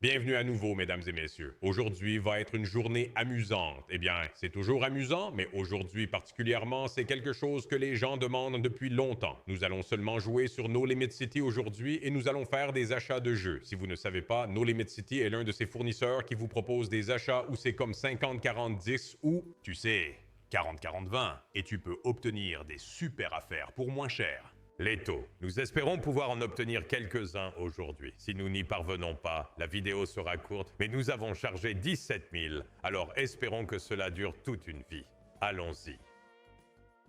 Bienvenue à nouveau, mesdames et messieurs. Aujourd'hui va être une journée amusante. Eh bien, c'est toujours amusant, mais aujourd'hui particulièrement, c'est quelque chose que les gens demandent depuis longtemps. Nous allons seulement jouer sur No Limit City aujourd'hui et nous allons faire des achats de jeux. Si vous ne savez pas, No Limit City est l'un de ces fournisseurs qui vous propose des achats où c'est comme 50-40-10 ou, tu sais, 40-40-20 et tu peux obtenir des super affaires pour moins cher. Leto, nous espérons pouvoir en obtenir quelques-uns aujourd'hui. Si nous n'y parvenons pas, la vidéo sera courte, mais nous avons chargé 17 000, alors espérons que cela dure toute une vie. Allons-y.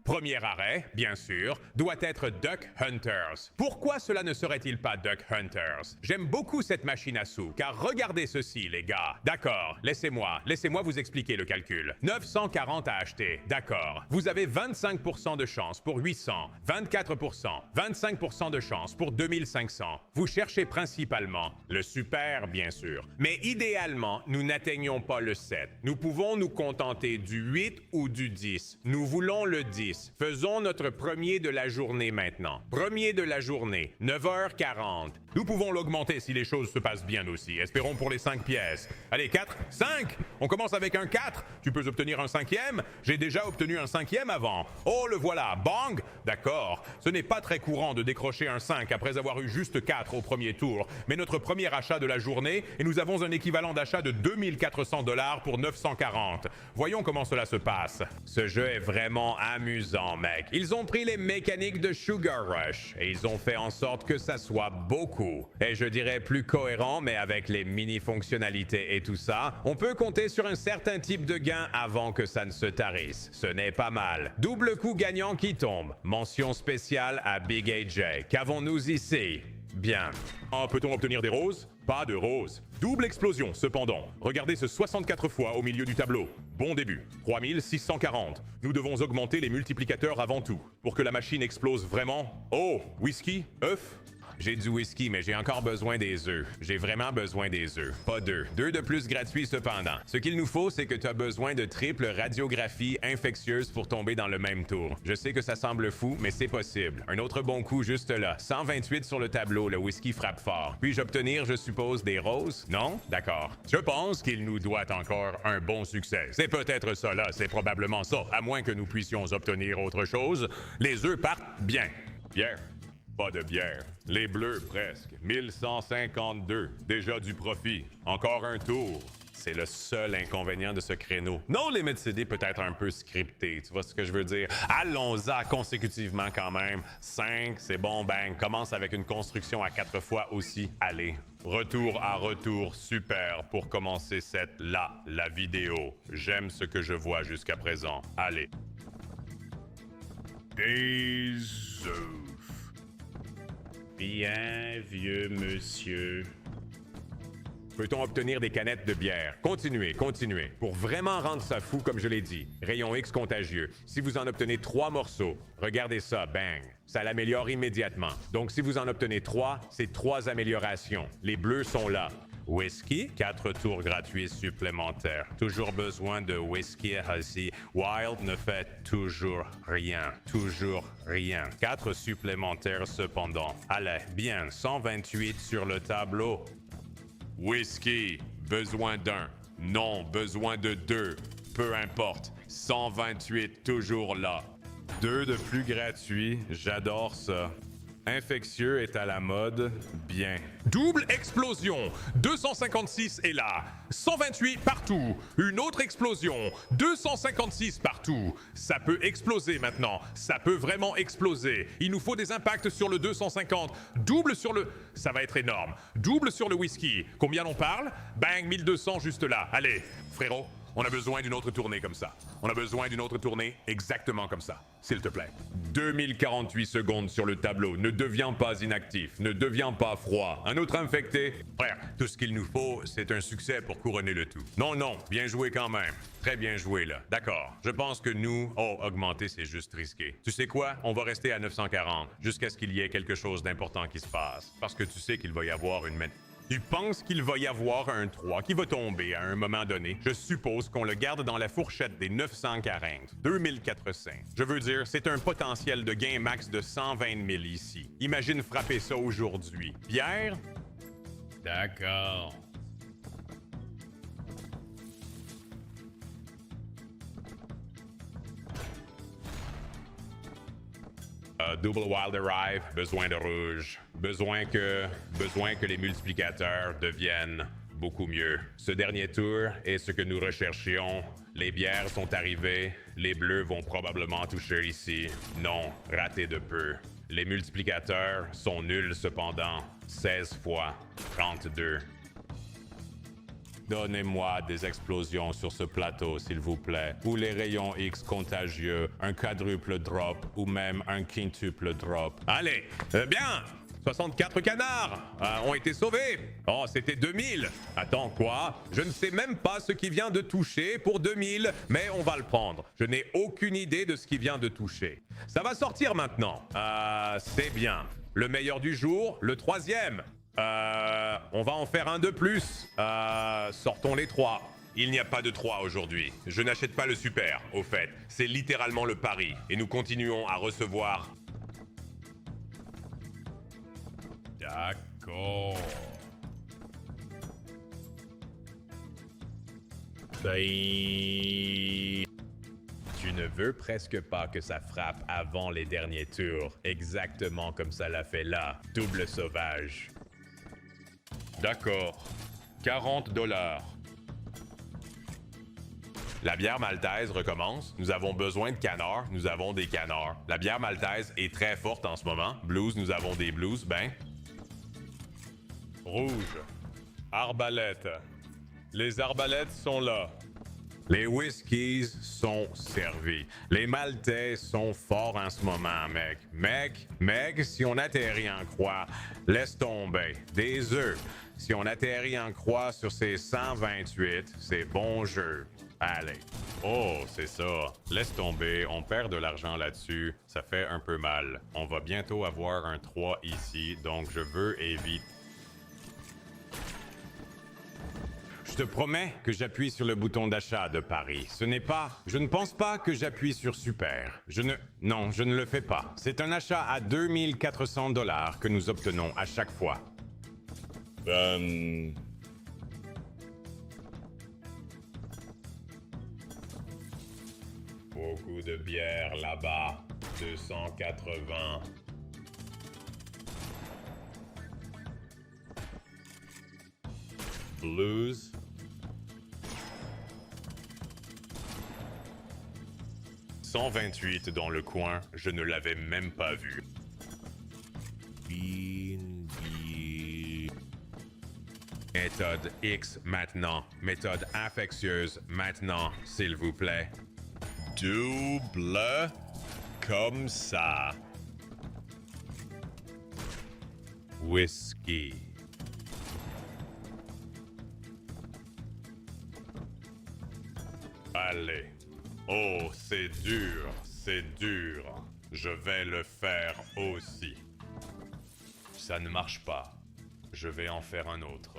Premier arrêt, bien sûr, doit être Duck Hunters. Pourquoi cela ne serait-il pas Duck Hunters? J'aime beaucoup cette machine à sous, car regardez ceci, les gars. D'accord, laissez-moi vous expliquer le calcul. 940 à acheter, d'accord. Vous avez 25% de chance pour 800, 24%, 25% de chance pour 2500. Vous cherchez principalement le super, bien sûr. Mais idéalement, nous n'atteignons pas le 7. Nous pouvons nous contenter du 8 ou du 10. Nous voulons le 10. Faisons notre premier de la journée maintenant. Premier de la journée, 9h40. Nous pouvons l'augmenter si les choses se passent bien aussi. Espérons pour les 5 pièces. Allez, 4, 5. On commence avec un 4. Tu peux obtenir un 5e. J'ai déjà obtenu un 5e avant. Oh, le voilà. Bang. D'accord. Ce n'est pas très courant de décrocher un 5 après avoir eu juste 4 au premier tour. Mais notre premier achat de la journée, et nous avons un équivalent d'achat de 2400$ pour 940. Voyons comment cela se passe. Ce jeu est vraiment amusant. Mec. Ils ont pris les mécaniques de Sugar Rush et ils ont fait en sorte que ça soit beaucoup. Et je dirais plus cohérent, mais avec les mini-fonctionnalités et tout ça, on peut compter sur un certain type de gain avant que ça ne se tarisse. Ce n'est pas mal. Double coup gagnant qui tombe. Mention spéciale à Big AJ. Qu'avons-nous ici? Bien. Peut-on obtenir des roses? Pas de roses. Double explosion, cependant. Regardez ce 64 fois au milieu du tableau. Bon début. 3640. Nous devons augmenter les multiplicateurs avant tout. Pour que la machine explose vraiment. Oh, whisky? œuf? J'ai du whisky, mais j'ai encore besoin des œufs. J'ai vraiment besoin des œufs. Pas deux. Deux de plus gratuits cependant. Ce qu'il nous faut, c'est que tu as besoin de triple radiographie infectieuse pour tomber dans le même tour. Je sais que ça semble fou, mais c'est possible. Un autre bon coup juste là. 128 sur le tableau, le whisky frappe fort. Puis-je obtenir, je suppose, des roses? Non? D'accord. Je pense qu'il nous doit encore un bon succès. C'est peut-être ça là, c'est probablement ça. À moins que nous puissions obtenir autre chose. Les œufs partent bien. Bière. Pas de bière. Les bleus, presque. 1152. Déjà du profit. Encore un tour. C'est le seul inconvénient de ce créneau. No Limit CD peut être un peu scripté, tu vois ce que je veux dire? Allons-y consécutivement quand même. 5, c'est bon, bang. Commence avec une construction à 4 fois aussi. Allez. Retour à retour, super pour commencer la vidéo. J'aime ce que je vois jusqu'à présent. Allez. Des œufs. Bien, vieux monsieur. Peut-on obtenir des canettes de bière? Continuez, continuez. Pour vraiment rendre ça fou, comme je l'ai dit. Rayon X contagieux. Si vous en obtenez 3 morceaux, regardez ça, bang. Ça l'améliore immédiatement. Donc si vous en obtenez 3, c'est 3 améliorations. Les bleus sont là. Whisky, 4 tours gratuits supplémentaires. Toujours besoin de whisky aussi. Wild ne fait toujours rien. Toujours rien. 4 supplémentaires cependant. Allez, bien, 128 sur le tableau. Whisky, besoin d'un. Non, besoin de 2. Peu importe. 128, toujours là. 2 de plus gratuits, j'adore ça. Infectieux est à la mode, bien. Double explosion, 256 est là, 128 partout, une autre explosion, 256 partout. Ça peut exploser maintenant, ça peut vraiment exploser. Il nous faut des impacts sur le 250, double sur le... Ça va être énorme. Double sur le whisky. Combien on parle? Bang, 1200 juste là. Allez, frérot. On a besoin d'une autre tournée comme ça. On a besoin d'une autre tournée exactement comme ça. S'il te plaît. 2048 secondes sur le tableau. Ne deviens pas inactif. Ne deviens pas froid. Un autre infecté. Frère, tout ce qu'il nous faut, c'est un succès pour couronner le tout. Non, non. Bien joué quand même. Très bien joué là. D'accord. Je pense que nous... Oh, augmenter, c'est juste risqué. Tu sais quoi? On va rester à 940 jusqu'à ce qu'il y ait quelque chose d'important qui se passe. Parce que tu sais qu'il va y avoir une... Tu penses qu'il va y avoir un 3 qui va tomber à un moment donné. Je suppose qu'on le garde dans la fourchette des 940, 2400. Je veux dire, c'est un potentiel de gain max de 120 000 ici. Imagine frapper ça aujourd'hui. Pierre? D'accord. Double Wild Arrive, besoin de rouge. Besoin que les multiplicateurs deviennent beaucoup mieux. Ce dernier tour est ce que nous recherchions. Les bières sont arrivées. Les bleus vont probablement toucher ici. Non, raté de peu. Les multiplicateurs sont nuls cependant. 16 fois 32. Donnez-moi des explosions sur ce plateau, s'il vous plaît. Ou les rayons X contagieux, un quadruple drop ou même un quintuple drop. Allez, bien! 64 canards ont été sauvés. Oh, c'était 2000. Attends, quoi? Je ne sais même pas ce qui vient de toucher pour 2000, mais on va le prendre. Je n'ai aucune idée de ce qui vient de toucher. Ça va sortir maintenant. C'est bien. Le meilleur du jour, le troisième. On va en faire un de plus. Sortons les 3. Il n'y a pas de 3 aujourd'hui. Je n'achète pas le super, au fait. C'est littéralement le pari. Et nous continuons à recevoir... D'accord. Tu ne veux presque pas que ça frappe avant les derniers tours, exactement comme ça l'a fait là. Double sauvage. D'accord. 40 $. La bière maltaise recommence. Nous avons besoin de canards. Nous avons des canards. La bière maltaise est très forte en ce moment. Blues, nous avons des blues. Ben. Rouge. Arbalète. Les arbalètes sont là. Les whiskies sont servis. Les maltais sont forts en ce moment, mec. Mec, si on atterrit en croix, laisse tomber. Des œufs. Si on atterrit en croix sur ces 128, c'est bon jeu. Allez. Oh, c'est ça. Laisse tomber, on perd de l'argent là-dessus. Ça fait un peu mal. On va bientôt avoir un 3 ici, donc je veux éviter... Je te promets que j'appuie sur le bouton d'achat de Paris. Ce n'est pas... Je ne pense pas que j'appuie sur Super. Non, je ne le fais pas. C'est un achat à 2400 $ que nous obtenons à chaque fois. Beaucoup de bière là-bas. 280. Blues. « 128 dans le coin, je ne l'avais même pas vu. » Méthode X maintenant. Méthode infectieuse maintenant, s'il vous plaît. Double comme ça. Whisky. Allez. Oh, c'est dur, c'est dur. Je vais le faire aussi. Ça ne marche pas. Je vais en faire un autre.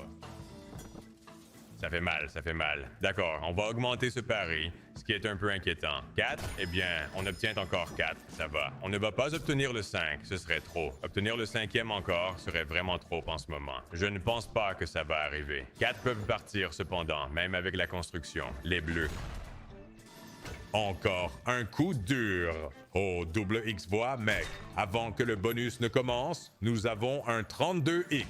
Ça fait mal, ça fait mal. D'accord, on va augmenter ce pari, ce qui est un peu inquiétant. 4, eh bien, on obtient encore 4, ça va. On ne va pas obtenir le 5, ce serait trop. Obtenir le 5e encore serait vraiment trop en ce moment. Je ne pense pas que ça va arriver. 4 peuvent partir cependant, même avec la construction. Les bleus. Encore un coup dur. Oh, double X voix, mec. Avant que le bonus ne commence, nous avons un 32X.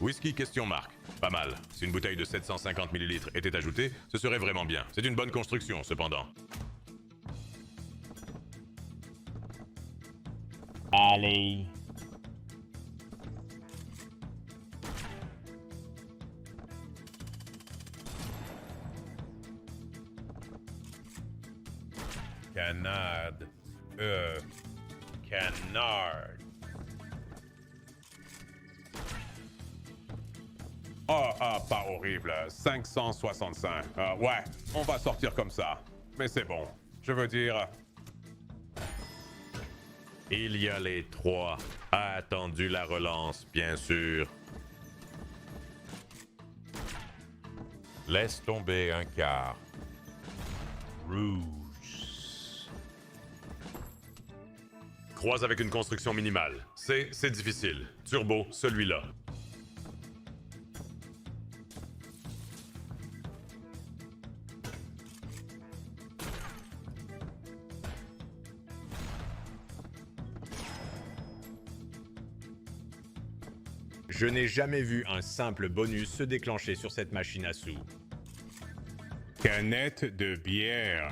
Whisky question marque. Pas mal. Si une bouteille de 750 ml était ajoutée, ce serait vraiment bien. C'est une bonne construction, cependant. Allez. Canard. Canard. Pas horrible. 565. Ouais, on va sortir comme ça. Mais c'est bon. Je veux dire... Il y a les 3. A attendu la relance, bien sûr. Laisse tomber un quart. Rouge. Croise avec une construction minimale. C'est difficile. Turbo, celui-là. Je n'ai jamais vu un simple bonus se déclencher sur cette machine à sous. Canette de bière.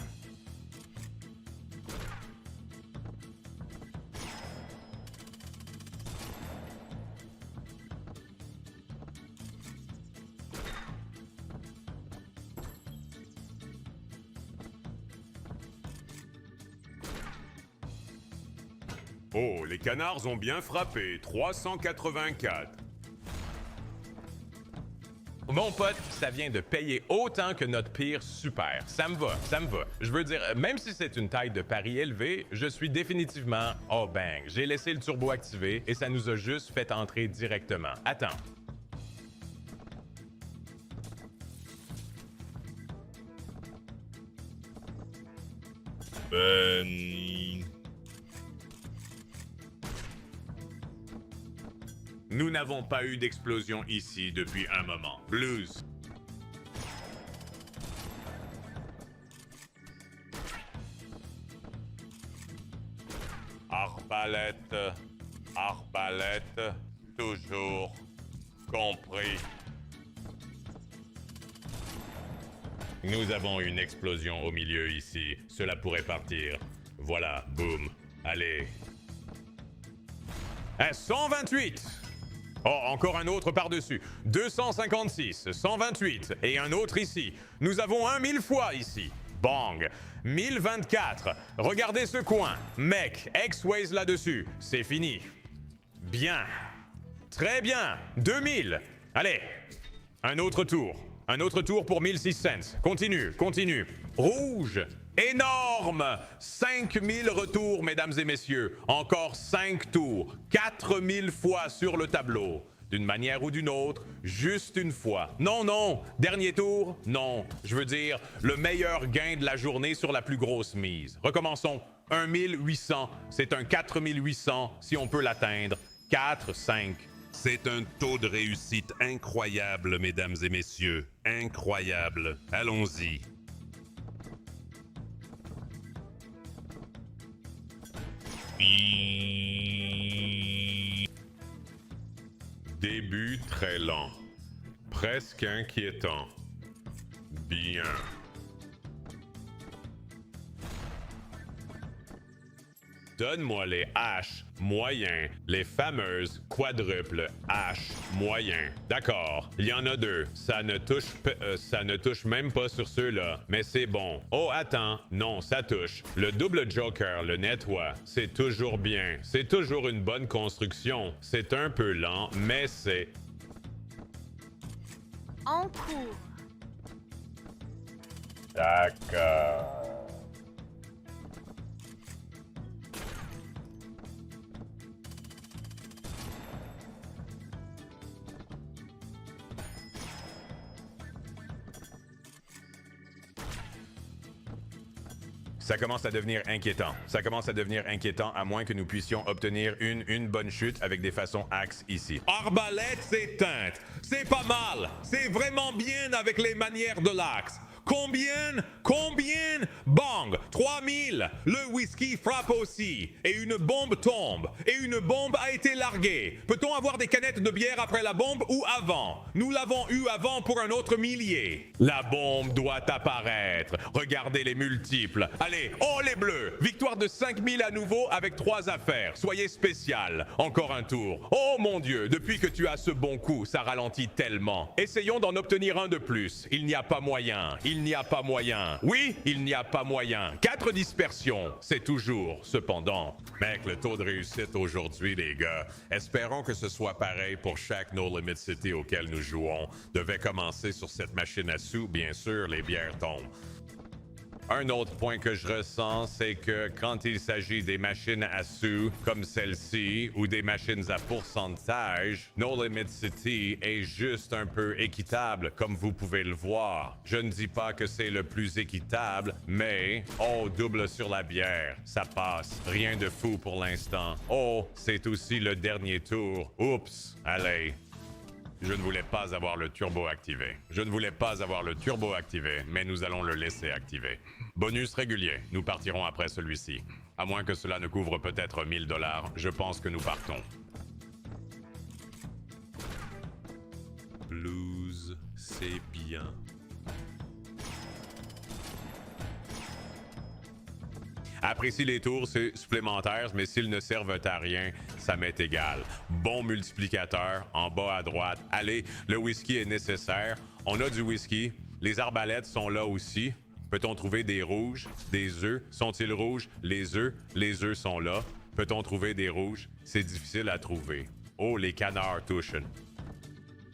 Oh, les canards ont bien frappé. 384. Mon pote, ça vient de payer autant que notre pire super. Ça me va, ça me va. Je veux dire, même si c'est une taille de pari élevée, je suis définitivement... Oh bang, j'ai laissé le turbo activé et ça nous a juste fait entrer directement. Attends. Nous n'avons pas eu d'explosion ici depuis un moment. Blues. Arbalète. Arbalète. Toujours. Compris. Nous avons une explosion au milieu ici. Cela pourrait partir. Voilà, boum. Allez. 128. Oh, encore un autre par-dessus. 256, 128 et un autre ici. Nous avons un 1000 fois ici. Bang. 1024. Regardez ce coin. Mec, X-Ways là-dessus. C'est fini. Bien. Très bien. 2000. Allez. Un autre tour. Un autre tour pour 1006 cents. Continue, continue. Rouge. Énorme! 5000 retours, mesdames et messieurs. Encore 5 tours. 4000 fois sur le tableau. D'une manière ou d'une autre, juste une fois. Non, non. Dernier tour? Non. Je veux dire, le meilleur gain de la journée sur la plus grosse mise. Recommençons. 1800. C'est un 4800 si on peut l'atteindre. 4, 5. C'est un taux de réussite incroyable, mesdames et messieurs. Incroyable. Allons-y. Début très lent, presque inquiétant. Bien. Donne-moi les H moyens, les fameuses quadruples H moyens. D'accord, il y en a deux. Ça ne touche même pas sur ceux-là, mais c'est bon. Oh, attends, non, ça touche. Le double Joker le nettoie. C'est toujours bien. C'est toujours une bonne construction. C'est un peu lent, mais c'est... En cours. D'accord. Ça commence à devenir inquiétant. Ça commence à devenir inquiétant à moins que nous puissions obtenir une bonne chute avec des façons axes ici. Arbalète éteinte. C'est pas mal. C'est vraiment bien avec les manières de l'axe. Combien? Bang! 3000! Le whisky frappe aussi. Et une bombe tombe. Et une bombe a été larguée. Peut-on avoir des canettes de bière après la bombe ou avant? Nous l'avons eu avant pour un autre millier. La bombe doit apparaître. Regardez les multiples. Allez, oh les bleus! Victoire de 5000 à nouveau avec 3 affaires. Soyez spécial. Encore un tour. Oh mon Dieu, depuis que tu as ce bon coup, ça ralentit tellement. Essayons d'en obtenir un de plus. Il n'y a pas moyen. Il n'y a pas moyen. Oui, il n'y a pas moyen. 4 dispersions. C'est toujours, cependant. Mec, le taux de réussite aujourd'hui, les gars, espérons que ce soit pareil pour chaque No Limit City auquel nous jouons. Devait commencer sur cette machine à sous, bien sûr, les bières tombent. Un autre point que je ressens, c'est que quand il s'agit des machines à sous, comme celle-ci, ou des machines à pourcentage, No Limit City est juste un peu équitable, comme vous pouvez le voir. Je ne dis pas que c'est le plus équitable, mais, oh, double sur la bière, ça passe. Rien de fou pour l'instant. Oh, c'est aussi le dernier tour. Oups, allez. Je ne voulais pas avoir le turbo activé. Je ne voulais pas avoir le turbo activé, mais nous allons le laisser activer. Bonus régulier, nous partirons après celui-ci. À moins que cela ne couvre peut-être 1000 $, je pense que nous partons. blues, c'est bien. Apprécie les tours supplémentaires, mais s'ils ne servent à rien, ça m'est égal. Bon multiplicateur, en bas à droite. Allez, le whisky est nécessaire. On a du whisky. Les arbalètes sont là aussi. Peut-on trouver des rouges? Des œufs? Sont-ils rouges? Les œufs sont là. Peut-on trouver des rouges? C'est difficile à trouver. Oh, les canards touchent.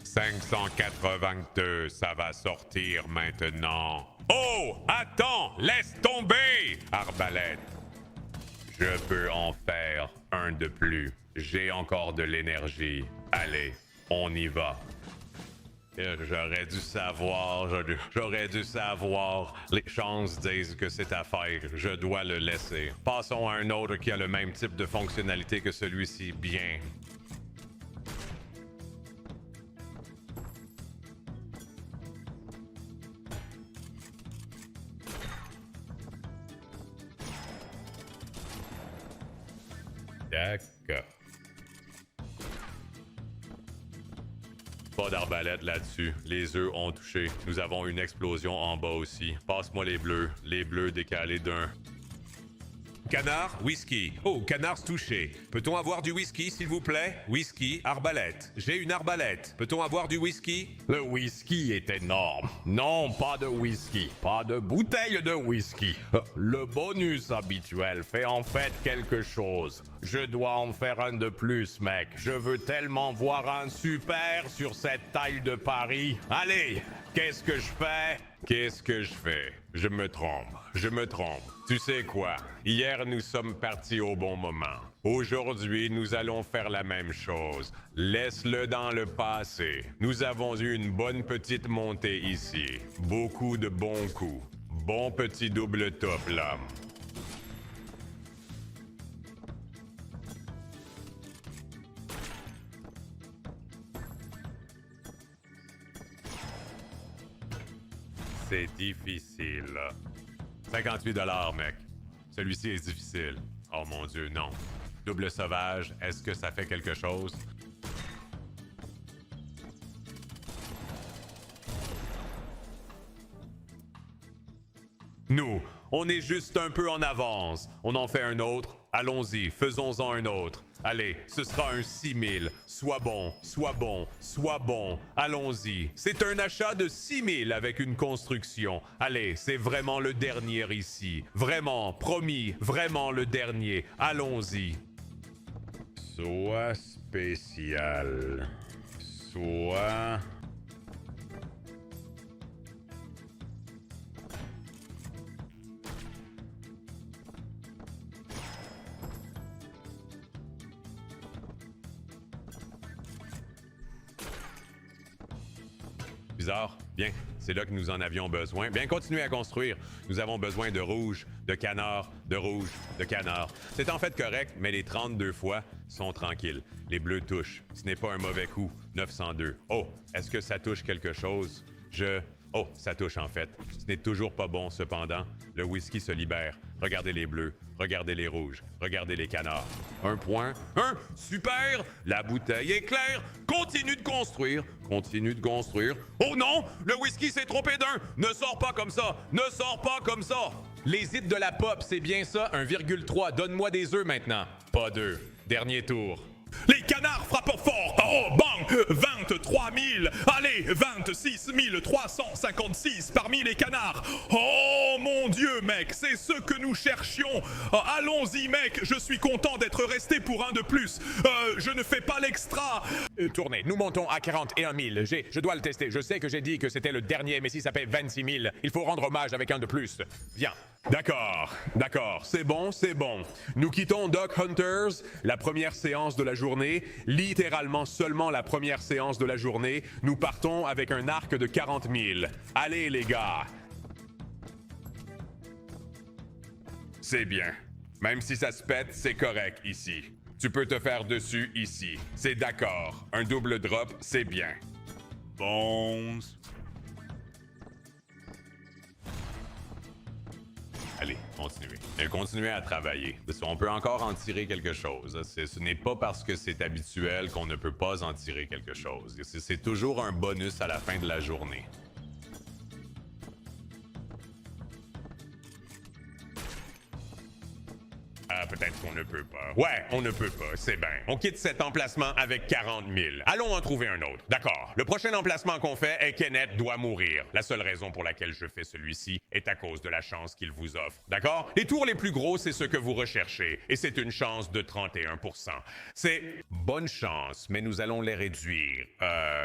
582, ça va sortir maintenant. Oh, attends, laisse tomber, arbalète. Je peux en faire un de plus. J'ai encore de l'énergie. Allez, on y va. J'aurais dû savoir. Les chances disent que c'est à faire. Je dois le laisser. Passons à un autre qui a le même type de fonctionnalité que celui-ci. Bien. D'accord. Pas d'arbalète là-dessus. Les œufs ont touché. Nous avons une explosion en bas aussi. Passe-moi les bleus. Les bleus décalés d'un. Canard, whisky. Oh, canard touché. Peut-on avoir du whisky, s'il vous plaît? Whisky, arbalète. J'ai une arbalète. Peut-on avoir du whisky? Le whisky est énorme. Non, pas de whisky. Pas de bouteille de whisky. Le bonus habituel fait en fait quelque chose. Je dois en faire un de plus, mec. Je veux tellement voir un super sur cette taille de Paris. Allez, qu'est-ce que je fais? Qu'est-ce que je fais? Je me trompe. Tu sais quoi? Hier, nous sommes partis au bon moment. Aujourd'hui, nous allons faire la même chose. Laisse-le dans le passé. Nous avons eu une bonne petite montée ici. Beaucoup de bons coups. Bon petit double top, l'homme. C'est difficile. 58$, mec. Celui-ci est difficile. Oh mon Dieu, non. Double sauvage, est-ce que ça fait quelque chose? Nous, on est juste un peu en avance. On en fait un autre. Allons-y, faisons-en un autre. Allez, ce sera un 6000. Sois bon. Allons-y. C'est un achat de 6000 avec une construction. Allez, c'est vraiment le dernier ici. Vraiment, promis, vraiment le dernier. Allons-y. Soit spécial. Soit... Bizarre. Bien, c'est là que nous en avions besoin. Bien, continuez à construire. Nous avons besoin de rouge, de canard, de rouge, de canard. C'est en fait correct, mais les 32 fois sont tranquilles. Les bleus touchent. Ce n'est pas un mauvais coup. 902. Oh, est-ce que ça touche quelque chose? Oh, ça touche en fait. Ce n'est toujours pas bon cependant. Le whisky se libère. Regardez les bleus, regardez les rouges, regardez les canards. Un point. Super! La bouteille est claire. Continue de construire. Oh non! Le whisky s'est trompé d'un! Ne sors pas comme ça! Les hits de la pop, c'est bien ça? 1,3. Donne-moi des œufs maintenant. Pas d'œufs. Dernier tour. Les canards frappent fort. Oh, bang! 23 000. Allez, 26 356 parmi les canards. Oh, mon Dieu, mec, c'est ce que nous cherchions. Allons-y, mec, je suis content d'être resté pour un de plus. Je ne fais pas l'extra. Tournez, nous montons à 41 000. Je dois le tester. Je sais que j'ai dit que c'était le dernier, mais si ça fait 26 000, il faut rendre hommage avec un de plus. Viens. D'accord. C'est bon. Nous quittons Duck Hunters, la première séance de la journée, littéralement seulement la première séance de la journée. Nous partons avec un arc de 40 000. Allez, les gars. C'est bien. Même si ça se pète, c'est correct ici. Tu peux te faire dessus ici. C'est d'accord. Un double drop, c'est bien. Bon. Allez, continuez. Et continuez à travailler. On peut encore en tirer quelque chose. Ce n'est pas parce que c'est habituel qu'on ne peut pas en tirer quelque chose. C'est toujours un bonus à la fin de la journée. Ah, peut-être qu'on ne peut pas. Ouais, on ne peut pas, c'est bien. On quitte cet emplacement avec 40 000. Allons en trouver un autre. D'accord. Le prochain emplacement qu'on fait est Kenneth doit mourir. La seule raison pour laquelle je fais celui-ci est à cause de la chance qu'il vous offre. D'accord? Les tours les plus gros, c'est ce que vous recherchez. Et c'est une chance de 31%. C'est bonne chance, mais nous allons les réduire.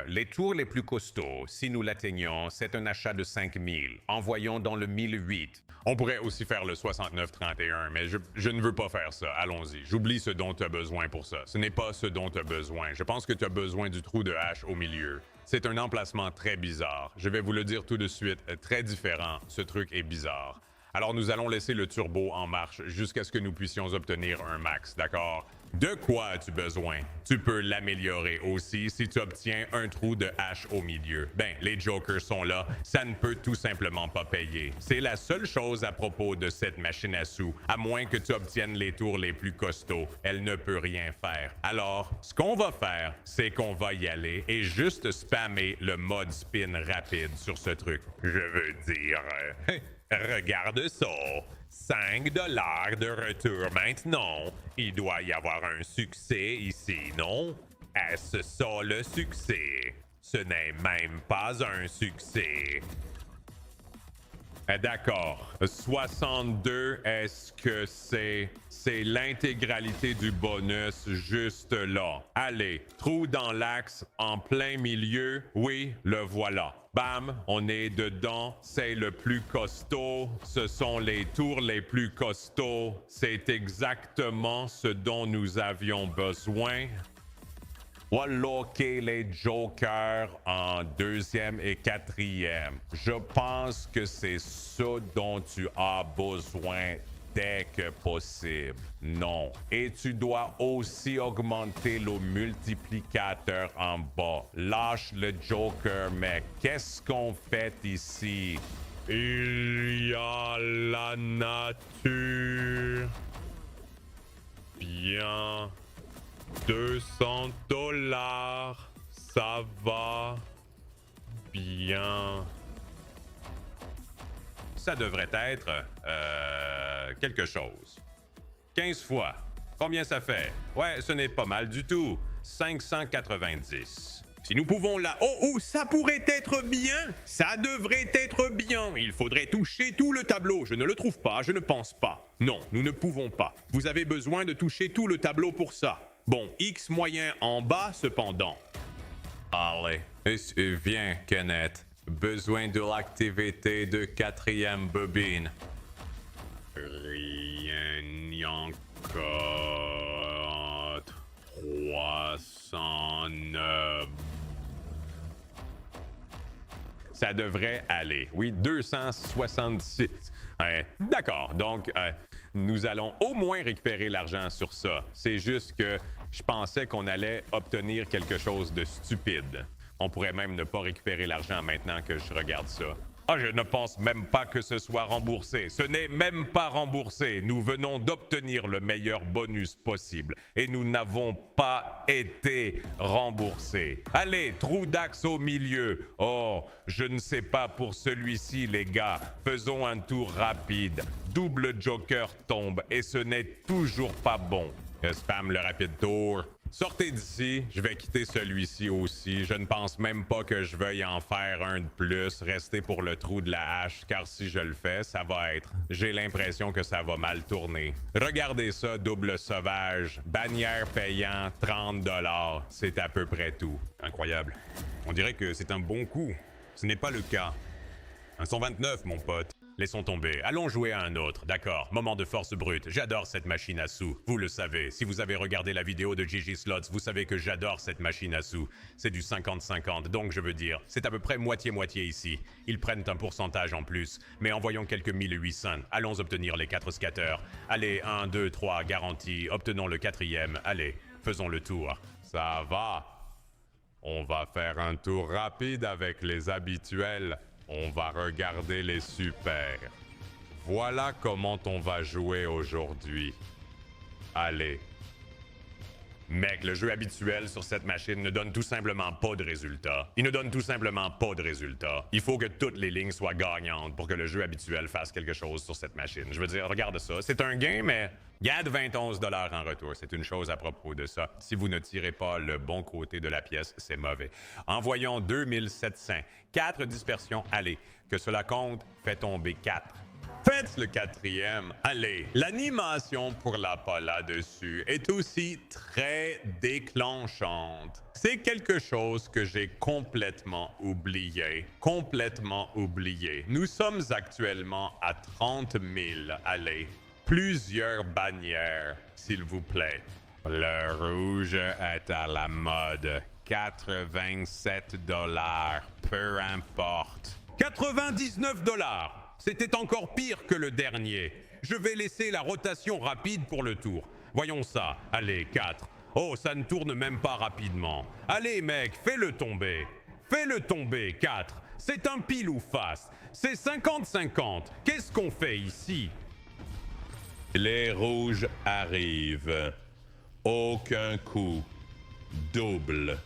Les tours les plus costauds, si nous l'atteignons, c'est un achat de 5 000. Envoyons dans le 1008. On pourrait aussi faire le 69-31, mais je ne veux pas faire ça. Allons-y. J'oublie ce dont tu as besoin pour ça. Ce n'est pas ce dont tu as besoin. Je pense que tu as besoin du trou de hache au milieu. C'est un emplacement très bizarre. Je vais vous le dire tout de suite, très différent. Ce truc est bizarre. Alors nous allons laisser le turbo en marche jusqu'à ce que nous puissions obtenir un max, d'accord? De quoi as-tu besoin? Tu peux l'améliorer aussi si tu obtiens un trou de hache au milieu. Ben, les jokers sont là, ça ne peut tout simplement pas payer. C'est la seule chose à propos de cette machine à sous, à moins que tu obtiennes les tours les plus costauds. Elle ne peut rien faire. Alors, ce qu'on va faire, c'est qu'on va y aller et juste spammer le mode spin rapide sur ce truc. Je veux dire... regarde ça. 5 $ de retour maintenant. Il doit y avoir un succès ici, non? Est-ce ça le succès? Ce n'est même pas un succès. D'accord. 62, est-ce que c'est l'intégralité du bonus juste là? Allez, trou dans l'axe en plein milieu. Oui, le voilà. Bam, on est dedans, c'est le plus costaud, ce sont les tours les plus costauds, c'est exactement ce dont nous avions besoin. Walloquer les jokers en 2e et 4e. Je pense que c'est ce dont tu as besoin dès que possible. Non. Et tu dois aussi augmenter le multiplicateur en bas. Lâche le joker, mec. Qu'est-ce qu'on fait ici? Il y a la nature. Bien. 200 $. Ça va. Bien. Ça devrait être quelque chose. 15 fois. Combien ça fait? Ouais, ce n'est pas mal du tout. 590. Si nous pouvons là... Oh, ça pourrait être bien! Ça devrait être bien! Il faudrait toucher tout le tableau. Je ne le trouve pas, je ne pense pas. Non, nous ne pouvons pas. Vous avez besoin de toucher tout le tableau pour ça. Bon, X moyen en bas, cependant. Allez, viens, Kenneth. Besoin de l'activité de 4e bobine. Rien encore. 309. Ça devrait aller. Oui, 266. Ouais, d'accord, donc nous allons au moins récupérer l'argent sur ça. C'est juste que je pensais qu'on allait obtenir quelque chose de stupide. On pourrait même ne pas récupérer l'argent maintenant que je regarde ça. Ah, je ne pense même pas que ce soit remboursé. Ce n'est même pas remboursé. Nous venons d'obtenir le meilleur bonus possible et nous n'avons pas été remboursés. Allez, trou d'axe au milieu. Oh, je ne sais pas pour celui-ci, les gars. Faisons un tour rapide. Double joker tombe et ce n'est toujours pas bon. Spam le rapide tour. Sortez d'ici, je vais quitter celui-ci aussi. Je ne pense même pas que je veuille en faire un de plus. Rester pour le trou de la hache, car si je le fais, ça va être... J'ai l'impression que ça va mal tourner. Regardez ça, double sauvage. Bannière payant, 30 $. C'est à peu près tout. Incroyable. On dirait que c'est un bon coup. Ce n'est pas le cas. Un 129, mon pote. Laissons tomber. Allons jouer à un autre. D'accord. Moment de force brute. J'adore cette machine à sous. Vous le savez. Si vous avez regardé la vidéo de Gigi Slots, vous savez que j'adore cette machine à sous. C'est du 50-50. Donc, je veux dire, c'est à peu près moitié-moitié ici. Ils prennent un pourcentage en plus. Mais envoyons quelques 1800. Allons obtenir les 4 scatters. Allez, 1, 2, 3, garantie. Obtenons le 4e. Allez, faisons le tour. Ça va. On va faire un tour rapide avec les habituels. On va regarder les super. Voilà comment on va jouer aujourd'hui. Allez. Mec, le jeu habituel sur cette machine ne donne tout simplement pas de résultat. Il ne donne tout simplement pas de résultat. Il faut que toutes les lignes soient gagnantes pour que le jeu habituel fasse quelque chose sur cette machine. Je veux dire, regarde ça. C'est un gain, mais gagne 21 $ en retour. C'est une chose à propos de ça. Si vous ne tirez pas le bon côté de la pièce, c'est mauvais. Envoyons 2700. 4 dispersions, allez. Que cela compte, fait tomber 4. Faites le 4e. Allez, l'animation pour la pas là-dessus est aussi très déclenchante. C'est quelque chose que j'ai complètement oublié. Complètement oublié. Nous sommes actuellement à 30 000. Allez, plusieurs bannières, s'il vous plaît. Le rouge est à la mode. 87 $. Peu importe. 99 $. C'était encore pire que le dernier. Je vais laisser la rotation rapide pour le tour. Voyons ça. Allez, 4. Oh, ça ne tourne même pas rapidement. Allez, mec, fais-le tomber. Fais-le tomber, 4. C'est un pile ou face. C'est 50-50. Qu'est-ce qu'on fait ici? Les rouges arrivent. Aucun coup. Double.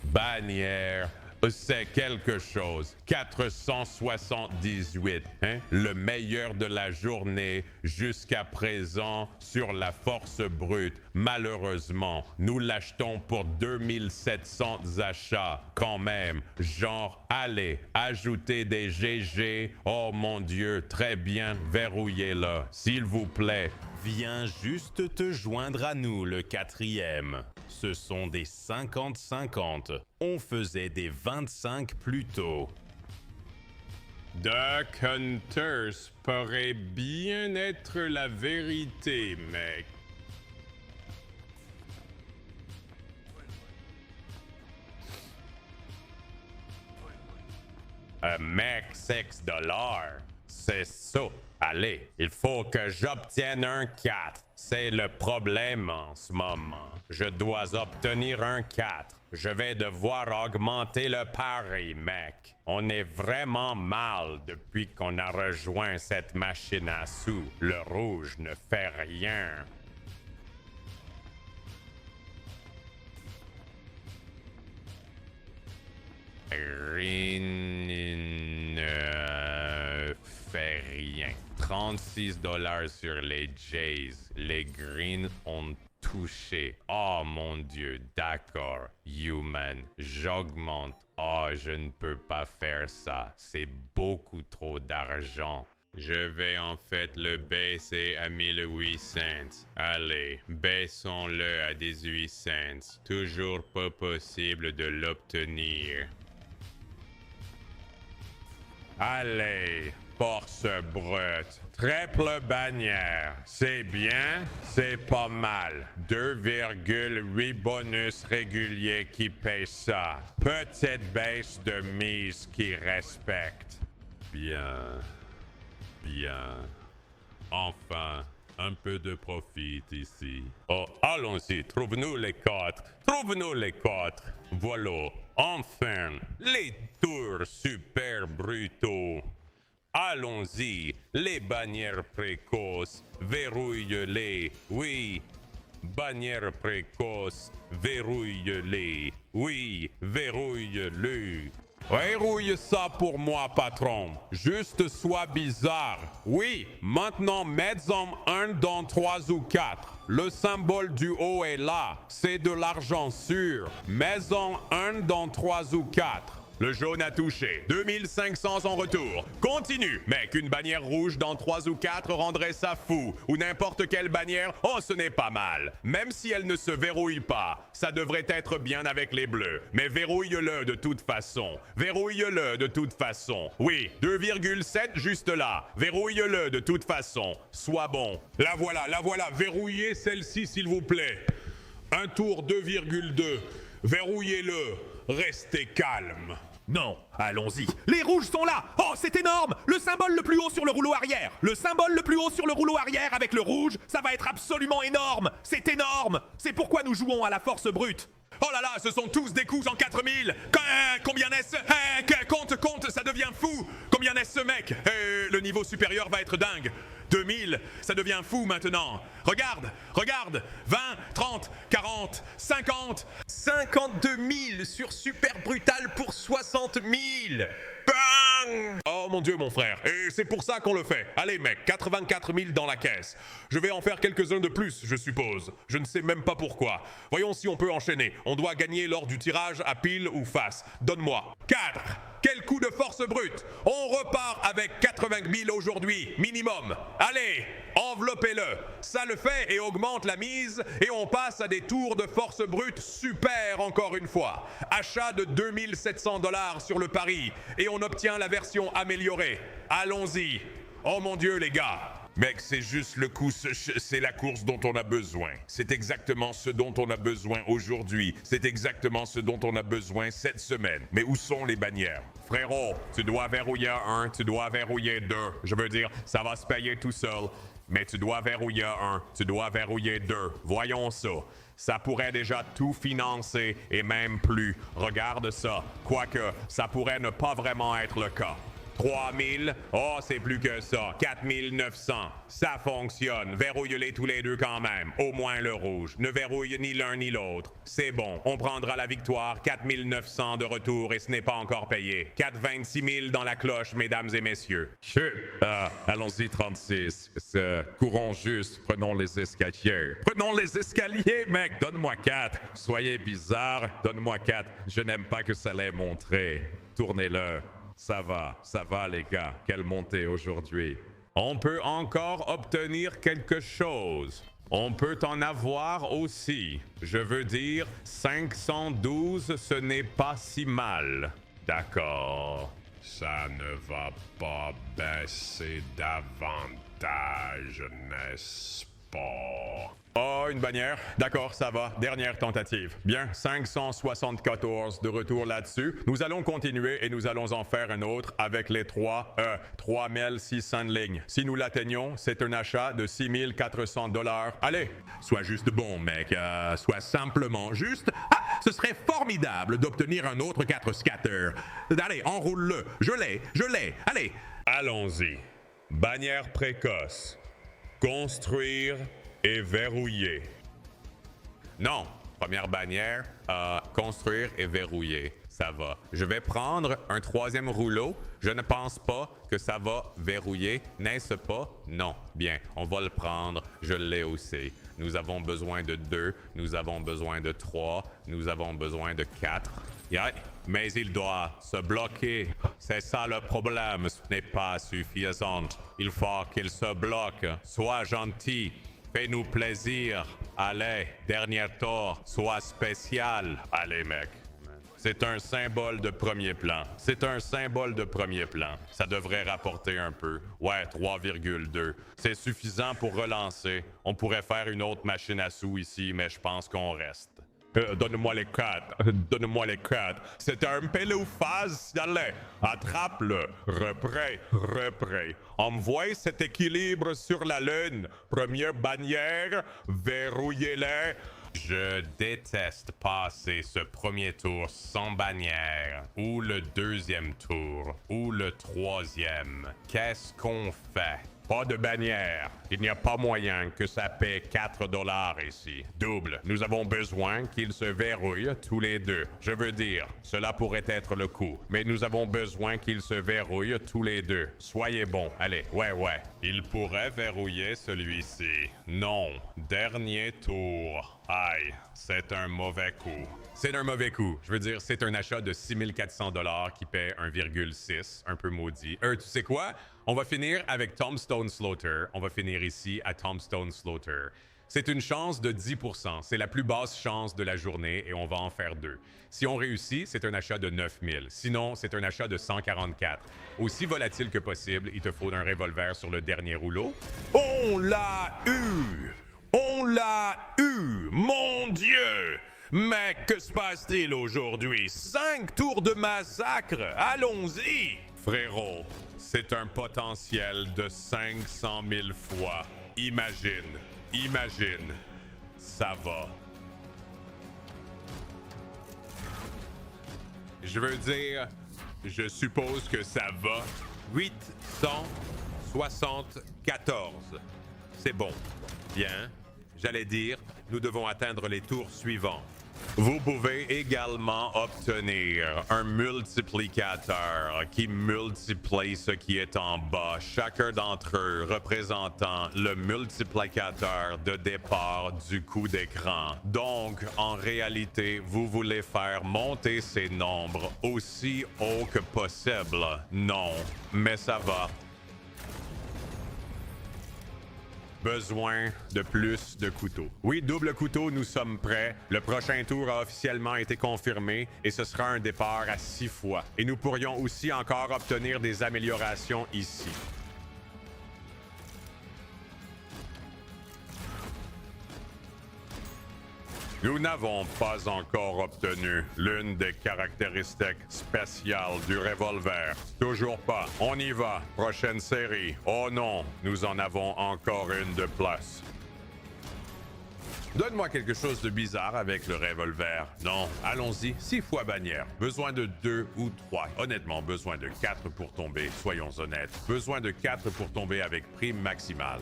Bannière. C'est quelque chose. 478, hein? Le meilleur de la journée jusqu'à présent sur la force brute. Malheureusement, nous l'achetons pour 2700 achats quand même. Genre, allez, ajoutez des GG. Oh mon Dieu, très bien, verrouillez-le. S'il vous plaît. Viens juste te joindre à nous, le 4e. Ce sont des 50-50. On faisait des 25 plus tôt. Duck Hunters pourrait bien être la vérité, mec. Mec, 6 $. C'est ça. Allez, il faut que j'obtienne un 4. C'est le problème en ce moment. Je dois obtenir un 4. Je vais devoir augmenter le pari, mec. On est vraiment mal depuis qu'on a rejoint cette machine à sous. Le rouge ne fait rien. Green ne fait rien. 36 $ sur les Jays. Les Greens ont touché. Oh mon Dieu, d'accord. Human, j'augmente. Oh, je ne peux pas faire ça. C'est beaucoup trop d'argent. Je vais en fait le baisser à 1800. Allez, baissons-le à 18 cents. Toujours pas possible de l'obtenir. Allez, force brute. Triple bannière. C'est bien, c'est pas mal. 2,8 bonus réguliers qui payent ça. Petite baisse de mise qui respecte. Bien. Bien. Enfin, un peu de profit ici. Oh, allons-y, trouve-nous les 4. Trouve-nous les 4. Voilà, enfin, les tours super brutaux. Allons-y, les bannières précoces, verrouille-les, oui. Bannières précoces, verrouille-les, oui, verrouille-les. Verrouille ça pour moi, patron. Juste sois bizarre. Oui, maintenant mets-en un dans 3 ou 4. Le symbole du haut est là. C'est de l'argent sûr. Mets-en un dans 3 ou 4. Le jaune a touché. 2500 en retour. Continue. Mec, une bannière rouge dans 3 ou 4 rendrait ça fou. Ou n'importe quelle bannière, oh, ce n'est pas mal. Même si elle ne se verrouille pas, ça devrait être bien avec les bleus. Mais verrouille-le de toute façon. Verrouille-le de toute façon. Oui, 2,7 juste là. Verrouille-le de toute façon. Sois bon. La voilà. Verrouillez celle-ci, s'il vous plaît. Un tour 2,2. Verrouillez-le. Restez calme. Non, allons-y. Les rouges sont là. Oh, c'est énorme. Le symbole le plus haut sur le rouleau arrière. Le symbole le plus haut sur le rouleau arrière avec le rouge, ça va être absolument énorme. C'est énorme. C'est pourquoi nous jouons à la force brute. Oh là là, ce sont tous des coups en 4000. Combien est-ce? Compte, ça devient fou. Combien Combien est ce mec? Le niveau supérieur va être dingue. 2000, ça devient fou maintenant. Regarde, regarde. 20, 30, 40, 50. 52 000 sur Super Brutal pour 60 000. Bang! Oh mon Dieu, mon frère. Et c'est pour ça qu'on le fait. Allez, mec, 84 000 dans la caisse. Je vais en faire quelques-uns de plus, je suppose. Je ne sais même pas pourquoi. Voyons si on peut enchaîner. On doit gagner lors du tirage à pile ou face. Donne-moi. 4. Quel coup de force brute! On repart avec 80 000 aujourd'hui, minimum. Allez, enveloppez-le. Ça le fait et augmente la mise et on passe à des tours de force brute super encore une fois. Achat de 2700 $ sur le pari et on obtient la version améliorée. Allons-y. Oh mon Dieu les gars. Mec, c'est juste le coup, c'est la course dont on a besoin. C'est exactement ce dont on a besoin aujourd'hui. C'est exactement ce dont on a besoin cette semaine. Mais où sont les bannières? Frérot, tu dois verrouiller un, tu dois verrouiller deux. Je veux dire, ça va se payer tout seul. Mais tu dois verrouiller un, tu dois verrouiller deux. Voyons ça. Ça pourrait déjà tout financer et même plus. Regarde ça. Quoique, ça pourrait ne pas vraiment être le cas. 3000, oh c'est plus que ça, 4900, ça fonctionne, verrouille-les tous les deux quand même, au moins le rouge, ne verrouille ni l'un ni l'autre, c'est bon, on prendra la victoire, 4900 de retour et ce n'est pas encore payé, 426 000 dans la cloche mesdames et messieurs. Allons-y 36, courons juste, prenons les escaliers. Prenons les escaliers mec, donne-moi 4. Soyez bizarre, donne-moi 4. Je n'aime pas que ça l'ait montré. Tournez-le. Ça va les gars, quelle montée aujourd'hui. On peut encore obtenir quelque chose. On peut en avoir aussi. Je veux dire, 512, ce n'est pas si mal. D'accord. Ça ne va pas baisser davantage, n'est-ce pas? Oh, une bannière. D'accord, ça va. Dernière tentative. Bien, 574 de retour là-dessus. Nous allons continuer et nous allons en faire un autre avec les 3600 lignes. Si nous l'atteignons, c'est un achat de 6400 $. Allez, sois juste bon, mec. Sois simplement juste. Ah, ce serait formidable d'obtenir un autre 4 scatter. Allez, enroule-le. Je l'ai. Allez. Allons-y. Bannière précoce. Construire et verrouiller. Non. Première bannière, construire et verrouiller. Ça va. Je vais prendre un troisième rouleau. Je ne pense pas que ça va verrouiller. N'est-ce pas? Non. Bien, on va le prendre. Je l'ai aussi. Nous avons besoin de 2. Nous avons besoin de 3. Nous avons besoin de 4. Yeah. Mais il doit se bloquer. C'est ça le problème. Ce n'est pas suffisant. Il faut qu'il se bloque. Sois gentil. Fais-nous plaisir. Allez, dernier tour. Sois spécial. Allez, mec. C'est un symbole de premier plan. Ça devrait rapporter un peu. Ouais, 3,2. C'est suffisant pour relancer. On pourrait faire une autre machine à sous ici, mais je pense qu'on reste. Donne-moi les 4. C'est un pélophase. Allez, attrape-le. Reprêt. Envoie cet équilibre sur la lune. Première bannière, verrouillez-les. Je déteste passer ce premier tour sans bannière, ou le deuxième tour, ou le troisième. Qu'est-ce qu'on fait? Pas de bannière. Il n'y a pas moyen que ça paie 4 $ ici. Double. Nous avons besoin qu'ils se verrouillent tous les deux. Je veux dire, cela pourrait être le coup. Mais nous avons besoin qu'ils se verrouillent tous les deux. Soyez bons. Allez, ouais. Il pourrait verrouiller celui-ci. Non. Dernier tour. Aïe, c'est un mauvais coup. C'est un mauvais coup. Je veux dire, c'est un achat de 6400 $ qui paie 1,6. Un peu maudit. Tu sais quoi? On va finir avec Tombstone Slaughter. On va finir ici à Tombstone Slaughter. C'est une chance de 10%. C'est la plus basse chance de la journée et on va en faire 2. Si on réussit, c'est un achat de 9000. Sinon, c'est un achat de 144. Aussi volatile que possible, il te faut un revolver sur le dernier rouleau. On l'a eu! Mon Dieu! Mais que se passe-t-il aujourd'hui? 5 tours de massacre! Allons-y! Frérot, c'est un potentiel de 500 000 fois. Imagine. Ça va. Je veux dire, je suppose que ça va. 874. C'est bon. Bien. J'allais dire, nous devons atteindre les tours suivants. Vous pouvez également obtenir un multiplicateur qui multiplie ce qui est en bas, chacun d'entre eux représentant le multiplicateur de départ du coup d'écran. Donc, en réalité, vous voulez faire monter ces nombres aussi haut que possible. Non, mais ça va. Besoin de plus de couteaux. Oui, double couteau, nous sommes prêts. Le prochain tour a officiellement été confirmé et ce sera un départ à 6 fois. Et nous pourrions aussi encore obtenir des améliorations ici. Nous n'avons pas encore obtenu l'une des caractéristiques spéciales du revolver. Toujours pas. On y va. Prochaine série. Oh non, nous en avons encore une de plus. Donne-moi quelque chose de bizarre avec le revolver. Non, allons-y. 6 fois bannière. Besoin de 2 ou 3. Honnêtement, besoin de 4 pour tomber. Soyons honnêtes. Besoin de 4 pour tomber avec prime maximale.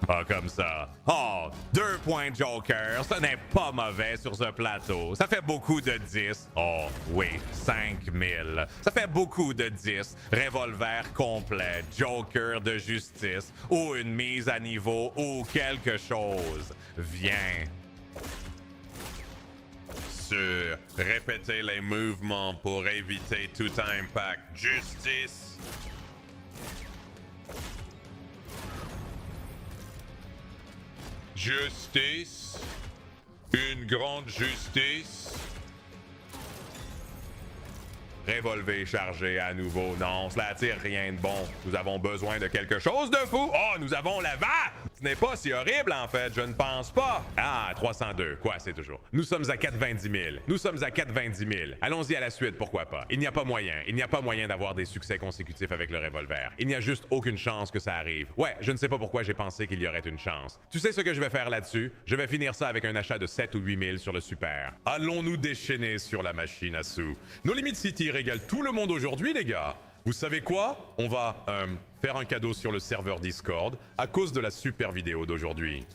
Pas comme ça. Oh, 2 points Joker, ce n'est pas mauvais sur ce plateau. Ça fait beaucoup de 10. Oh, oui, 5000. Ça fait beaucoup de 10. Revolver complet, Joker de justice, ou une mise à niveau, ou quelque chose. Viens. Répétez les mouvements pour éviter tout impact. Justice. Justice, une grande justice. Revolver chargé à nouveau. Non, cela attire rien de bon. Nous avons besoin de quelque chose de fou. Oh, nous avons la va! Ce n'est pas si horrible en fait, je ne pense pas. Ah, 302. Quoi, c'est toujours. Nous sommes à 420 000. Nous sommes à 420 000. Allons-y à la suite, pourquoi pas. Il n'y a pas moyen. Il n'y a pas moyen d'avoir des succès consécutifs avec le revolver. Il n'y a juste aucune chance que ça arrive. Ouais, je ne sais pas pourquoi j'ai pensé qu'il y aurait une chance. Tu sais ce que je vais faire là-dessus? Je vais finir ça avec un achat de 7 ou 8 000 sur le super. Allons-nous déchaîner sur la machine à sous? Nos limites City régalent tout le monde aujourd'hui, les gars. Vous savez quoi? On va faire un cadeau sur le serveur Discord à cause de la super vidéo d'aujourd'hui.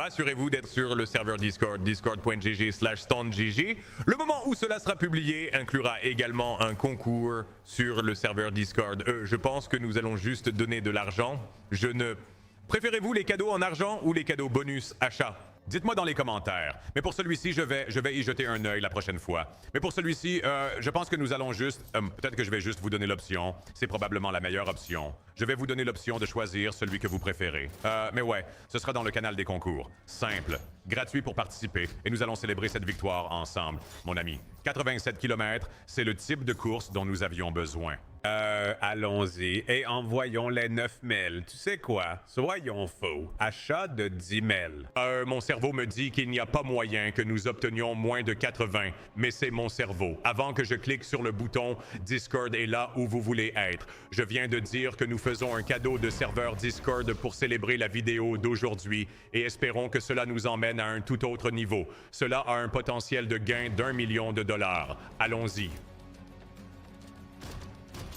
Assurez-vous d'être sur le serveur Discord, discord.gg/standgg. Le moment où cela sera publié inclura également un concours sur le serveur Discord. Je pense que nous allons juste donner de l'argent. Préférez-vous les cadeaux en argent ou les cadeaux bonus achat? Dites-moi dans les commentaires. Mais pour celui-ci, je vais y jeter un œil la prochaine fois. Mais pour celui-ci, je pense que nous allons juste... peut-être que je vais juste vous donner l'option. C'est probablement la meilleure option. Je vais vous donner l'option de choisir celui que vous préférez. Mais ouais, ce sera dans le canal des concours. Simple, gratuit pour participer. Et nous allons célébrer cette victoire ensemble, mon ami. 87 km, c'est le type de course dont nous avions besoin. Allons-y et envoyons les 9000. Tu sais quoi? Soyons faux. Achat de 10 000. Mon cerveau me dit qu'il n'y a pas moyen que nous obtenions moins de 80, mais c'est mon cerveau. Avant que je clique sur le bouton, Discord est là où vous voulez être. Je viens de dire que nous faisons un cadeau de serveur Discord pour célébrer la vidéo d'aujourd'hui et espérons que cela nous emmène à un tout autre niveau. Cela a un potentiel de gain d'1 million de dollars. Allons-y.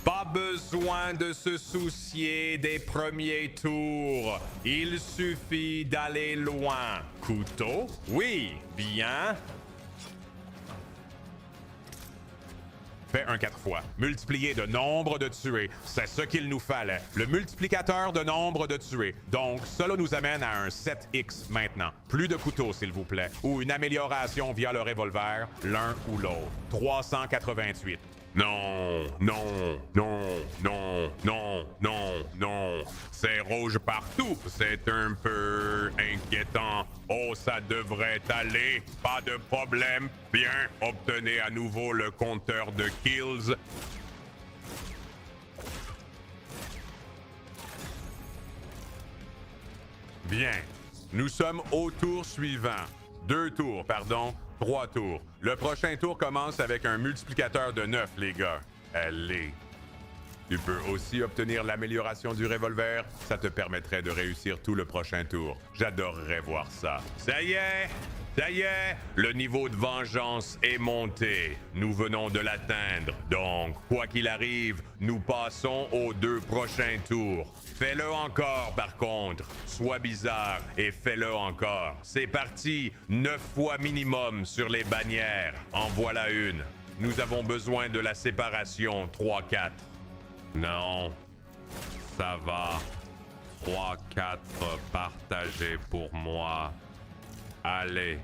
Pas besoin de se soucier des premiers tours. Il suffit d'aller loin. Couteau? Oui, bien. Fais un 4 fois. Multiplier de nombre de tués. C'est ce qu'il nous fallait. Le multiplicateur de nombre de tués. Donc, cela nous amène à un 7x maintenant. Plus de couteaux, s'il vous plaît. Ou une amélioration via le revolver, l'un ou l'autre. 388. Non, non, non, non, non, non, non. C'est rouge partout. C'est un peu inquiétant. Oh, ça devrait aller. Pas de problème. Bien, obtenez à nouveau le compteur de kills. Bien. Nous sommes au tour suivant. 2 tours, pardon. 3 tours. Le prochain tour commence avec un multiplicateur de 9, les gars. Allez. Tu peux aussi obtenir l'amélioration du revolver. Ça te permettrait de réussir tout le prochain tour. J'adorerais voir ça. Ça y est! Ça y est! Le niveau de vengeance est monté. Nous venons de l'atteindre. Donc, quoi qu'il arrive, nous passons aux 2 prochains tours. Fais-le encore, par contre. Sois bizarre et fais-le encore. C'est parti. 9 fois minimum sur les bannières. En voilà une. Nous avons besoin de la séparation 3-4. Non. Ça va. 3-4 partagés pour moi. Allez.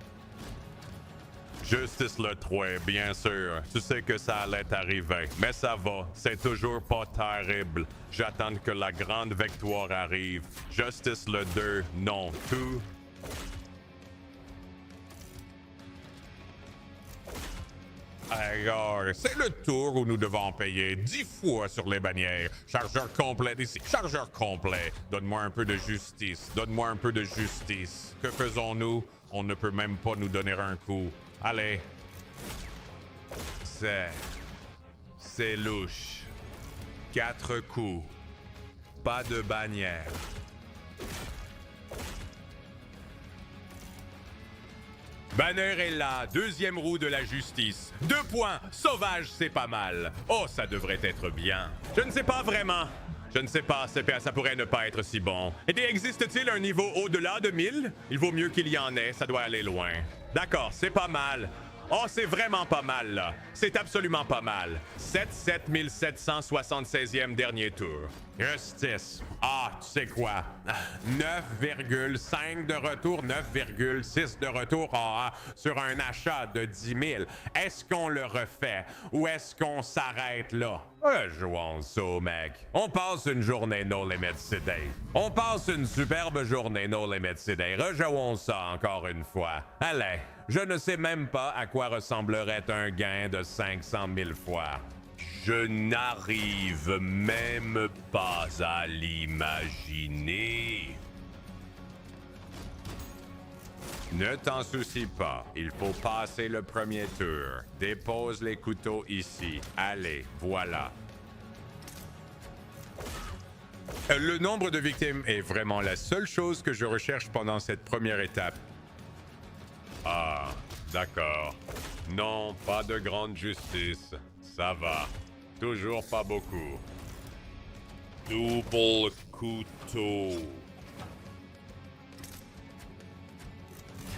Justice le 3, bien sûr. Tu sais que ça allait arriver. Mais ça va. C'est toujours pas terrible. J'attends que la grande victoire arrive. Justice le 2, non. Tout. Alors, c'est le tour où nous devons payer 10 fois sur les bannières. Chargeur complet ici. Chargeur complet. Donne-moi un peu de justice. Donne-moi un peu de justice. Que faisons-nous? On ne peut même pas nous donner un coup. Allez. C'est louche. 4 coups. Pas de bannière. Banner est là, 2e roue de la justice. 2 points, sauvage, c'est pas mal. Oh, ça devrait être bien. Je ne sais pas vraiment. Je ne sais pas, ça pourrait ne pas être si bon. Eh bien, existe-t-il un niveau au-delà de 1000? Il vaut mieux qu'il y en ait, ça doit aller loin. D'accord, c'est pas mal. Oh, c'est vraiment pas mal, là. C'est absolument pas mal. 7776e dernier tour. Justice. Ah, tu sais quoi? 9,5 de retour, 9,6 de retour sur un achat de 10 000. Est-ce qu'on le refait ou est-ce qu'on s'arrête là? Jouons ça, mec. On passe une journée No Limit Today. On passe une superbe journée No Limit Today. Rejouons ça encore une fois. Allez, je ne sais même pas à quoi ressemblerait un gain de 500 000 fois. Je n'arrive même pas à l'imaginer. Ne t'en soucie pas, il faut passer le premier tour. Dépose les couteaux ici. Allez, voilà. Le nombre de victimes est vraiment la seule chose que je recherche pendant cette première étape. Ah, d'accord. Non, pas de grande justice. Ça va. Toujours pas beaucoup. Double couteau.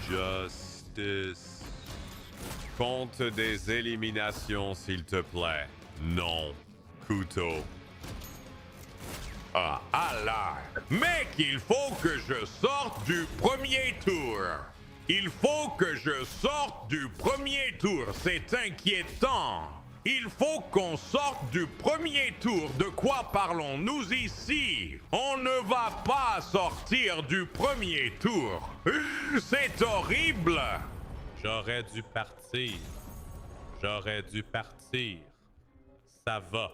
Justice. Compte des éliminations, s'il te plaît. Non. Couteau. Ah, alors. Mec, il faut que je sorte du premier tour. Il faut que je sorte du premier tour. C'est inquiétant. Il faut qu'on sorte du premier tour. De quoi parlons-nous ici? On ne va pas sortir du premier tour. C'est horrible. J'aurais dû partir. J'aurais dû partir. Ça va.